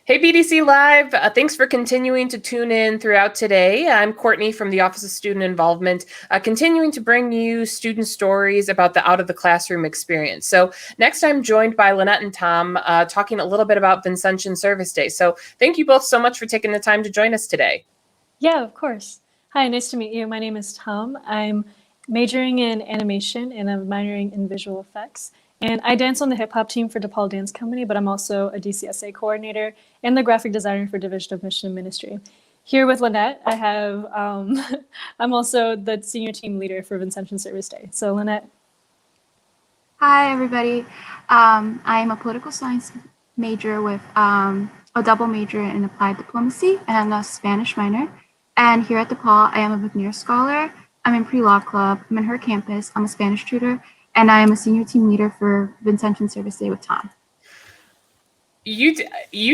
Hey, BDC Live. Thanks for continuing to tune in throughout today. I'm Courtney from the Office of Student Involvement, continuing to bring you student stories about the out of the classroom experience. So next I'm joined by Linette and Tam talking a little bit about Vincentian Service Day. So thank you both so much for taking the time to join us today. Yeah, of course. Hi, nice to meet you. My name is Tom. I'm majoring in animation and I'm minoring in visual effects. And I dance on the hip hop team for DePaul Dance Company, but I'm also a DCSA coordinator and the graphic designer for Division of Mission and Ministry. Here with Linette, I have, I'm also the senior team leader for Vincentian Service Day. So Linette. Hi, everybody. I'm a political science major with a double major in applied diplomacy and a Spanish minor. And here at DePaul, I am a McNair Scholar. I'm in pre-law club. I'm in her campus. I'm a Spanish tutor. And I am a senior team leader for Vincentian Service Day with Tom. You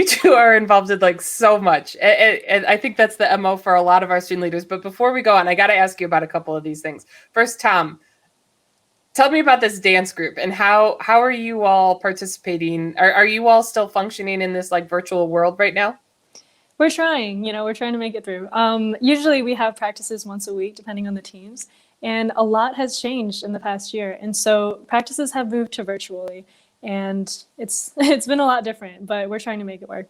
two are involved in like so much. And I think that's the MO for a lot of our student leaders. But before we go on, I got to ask you about a couple of these things. First, Tom, tell me about this dance group and how are you all participating? Are you all still functioning in this like virtual world right now? We're trying, we're trying to make it through. Usually we have practices once a week, depending on the teams. And a lot has changed in the past year. And so practices have moved to virtually. And it's been a lot different, but we're trying to make it work.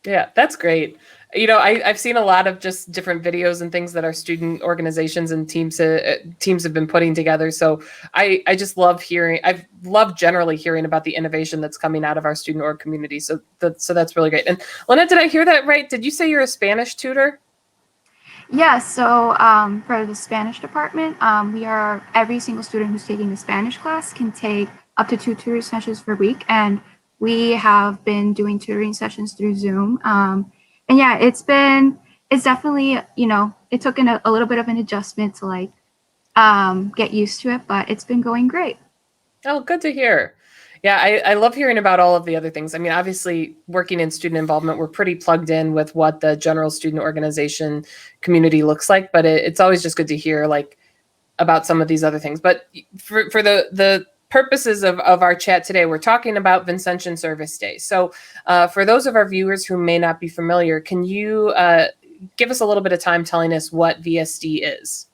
Yeah, that's great. I've seen a lot of just different videos and things that our student organizations and teams have been putting together. So I just love hearing. I've loved generally hearing about the innovation that's coming out of our student org community. So that's really great. And Linette, did I hear that right? Did you say you're a Spanish tutor? Yeah, so for the Spanish department, every single student who's taking the Spanish class can take up to 2 tutoring sessions per week. And we have been doing tutoring sessions through Zoom. And yeah, it's definitely, it took a little bit of an adjustment to like get used to it, but it's been going great. Oh, good to hear. Yeah, I love hearing about all of the other things. I mean, obviously, working in student involvement, we're pretty plugged in with what the general student organization community looks like, but it's always just good to hear like about some of these other things. But for the purposes of our chat today, we're talking about Vincentian Service Day. So for those of our viewers who may not be familiar, can you give us a little bit of time telling us what VSD is?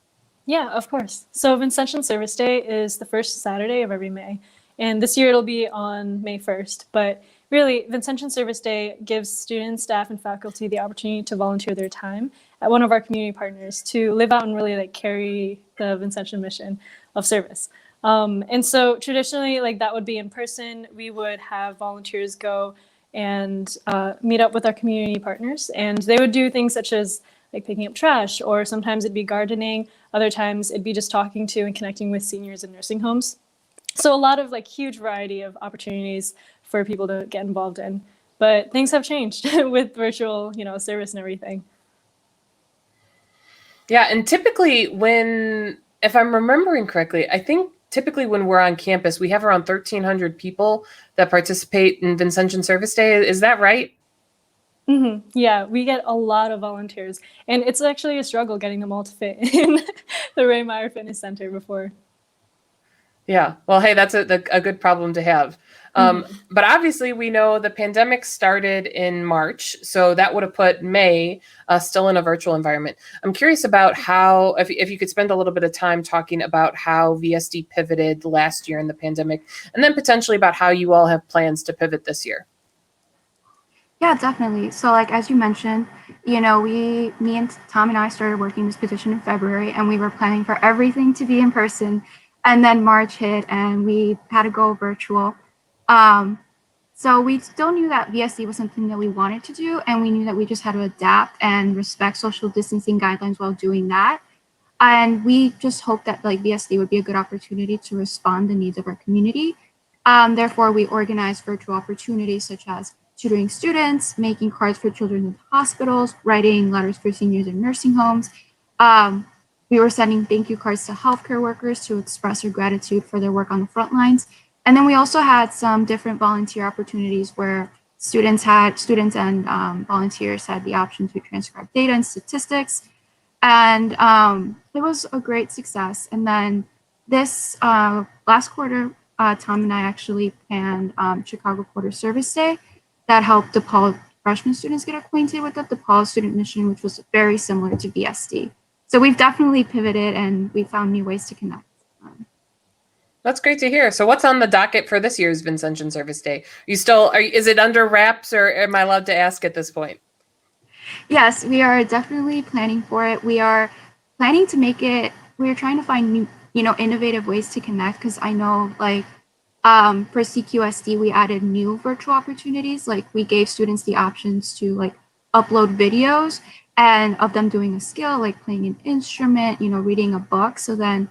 Yeah, of course. So Vincentian Service Day is the first Saturday of every May. And this year it'll be on May 1st. But really, Vincentian Service Day gives students, staff, and faculty the opportunity to volunteer their time at one of our community partners to live out and really like carry the Vincentian mission of service. And so traditionally, like that would be in person. We would have volunteers go and meet up with our community partners, and they would do things such as like picking up trash, or sometimes it'd be gardening. Other times it'd be just talking to and connecting with seniors in nursing homes. So a lot of like huge variety of opportunities for people to get involved in. But things have changed with virtual, service and everything. Yeah, and typically if I'm remembering correctly, I think typically when we're on campus, we have around 1,300 people that participate in Vincentian Service Day. Is that right? Mm-hmm. Yeah, we get a lot of volunteers, and it's actually a struggle getting them all to fit in the Ray Meyer Fitness Center before. Yeah, well, hey, that's a good problem to have. But obviously, we know the pandemic started in March, so that would have put May still in a virtual environment. I'm curious about how, if you could spend a little bit of time talking about how VSD pivoted last year in the pandemic, and then potentially about how you all have plans to pivot this year. Yeah, definitely. So like, as you mentioned, me and Tom and I started working this position in February, and we were planning for everything to be in person. And then March hit and we had to go virtual. So we still knew that VSD was something that we wanted to do, and we knew that we just had to adapt and respect social distancing guidelines while doing that. And we just hoped that like VSD would be a good opportunity to respond to the needs of our community. Therefore, we organized virtual opportunities such as tutoring students, making cards for children in hospitals, writing letters for seniors in nursing homes. We were sending thank you cards to healthcare workers to express their gratitude for their work on the front lines. And then we also had some different volunteer opportunities where students and volunteers had the option to transcribe data and statistics. And it was a great success. And then this last quarter, Tom and I actually planned Chicago Quarter Service Day that helped DePaul freshman students get acquainted with the DePaul student mission, which was very similar to VSD. So we've definitely pivoted and we found new ways to connect. That's great to hear. So what's on the docket for this year's Vincentian Service Day? Is it under wraps, or am I allowed to ask at this point? Yes, we are definitely planning for it. We are planning to make it, we're trying to find new, innovative ways to connect, because I know like for CQSD, we added new virtual opportunities. Like we gave students the options to like upload videos and of them doing a skill, like playing an instrument, reading a book. So then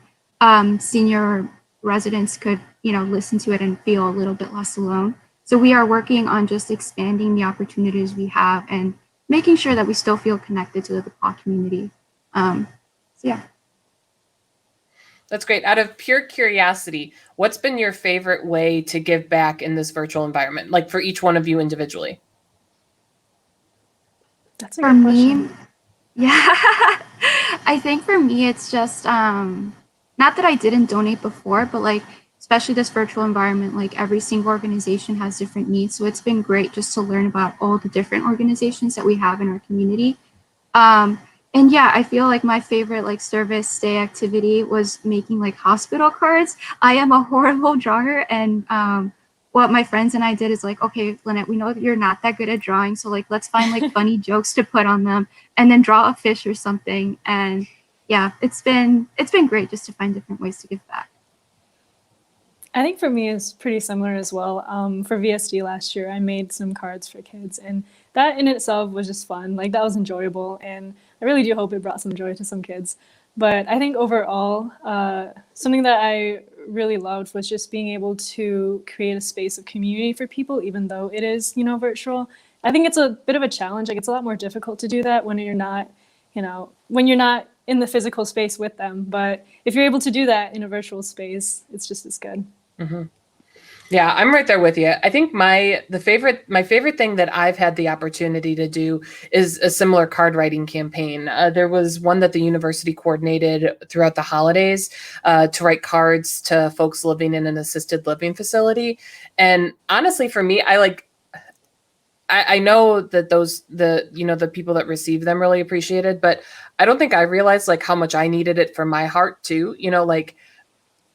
senior residents could, listen to it and feel a little bit less alone. So we are working on just expanding the opportunities we have and making sure that we still feel connected to the DePaul community. So yeah. That's great. Out of pure curiosity, what's been your favorite way to give back in this virtual environment, like for each one of you individually? That's a good question. Me, yeah, I think for me, it's just not that I didn't donate before, but like, especially this virtual environment, like every single organization has different needs. So it's been great just to learn about all the different organizations that we have in our community. And yeah, I feel like my favorite like service day activity was making like hospital cards. I am a horrible drawer, and what my friends and I did is like, okay, Linette, we know that you're not that good at drawing, so like let's find like funny jokes to put on them, and then draw a fish or something. And yeah, it's been great just to find different ways to give back. I think for me it's pretty similar as well. For VSD last year, I made some cards for kids, and that in itself was just fun. Like that was enjoyable, and I really do hope it brought some joy to some kids. But I think overall, something that I really loved was just being able to create a space of community for people, even though it is, virtual. I think it's a bit of a challenge. Like it's a lot more difficult to do that when you're not, when you're not in the physical space with them. But if you're able to do that in a virtual space, it's just as good. Mm-hmm. Yeah, I'm right there with you. I think my favorite thing that I've had the opportunity to do is a similar card writing campaign. There was one that the university coordinated throughout the holidays to write cards to folks living in an assisted living facility. And honestly, for me, I know that the people that receive them really appreciate it, but I don't think I realized like how much I needed it for my heart too.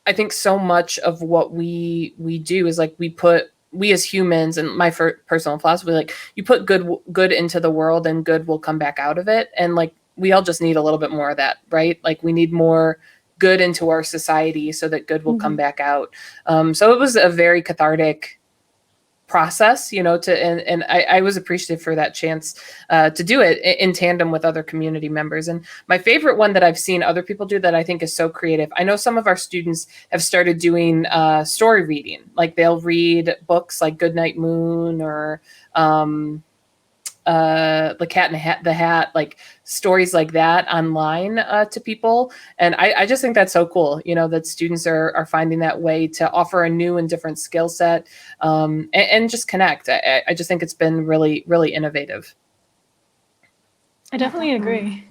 I think so much of what we do is like we as humans, and my personal philosophy, like you put good into the world and good will come back out of it. And like, we all just need a little bit more of that, right? Like we need more good into our society so that good will come back out. So it was a very cathartic process, and I was appreciative for that chance to do it in tandem with other community members. And my favorite one that I've seen other people do that I think is so creative, I know some of our students have started doing story reading. Like they'll read books like Goodnight Moon or The Cat in the Hat, like stories like that online to people. And I just think that's so cool, that students are finding that way to offer a new and different skill set and just connect. I just think it's been really, really innovative. I definitely agree.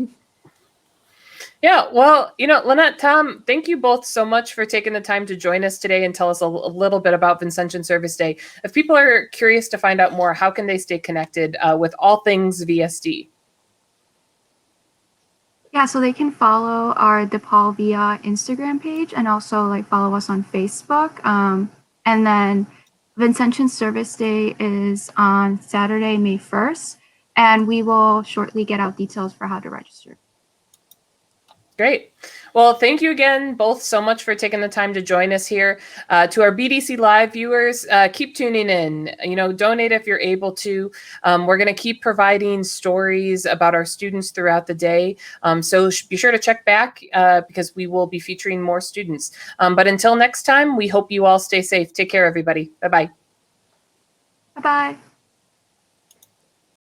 Yeah, well, Linette, Tam, thank you both so much for taking the time to join us today and tell us a little bit about Vincentian Service Day. If people are curious to find out more, how can they stay connected with all things VSD? Yeah, so they can follow our DePaul via Instagram page and also like follow us on Facebook. And then Vincentian Service Day is on Saturday, May 1st, and we will shortly get out details for how to register. Great. Well, thank you again both so much for taking the time to join us here. To our BDC Live viewers, keep tuning in. Donate if you're able to. We're going to keep providing stories about our students throughout the day. So be sure to check back because we will be featuring more students. But until next time, we hope you all stay safe. Take care, everybody. Bye-bye. Bye-bye.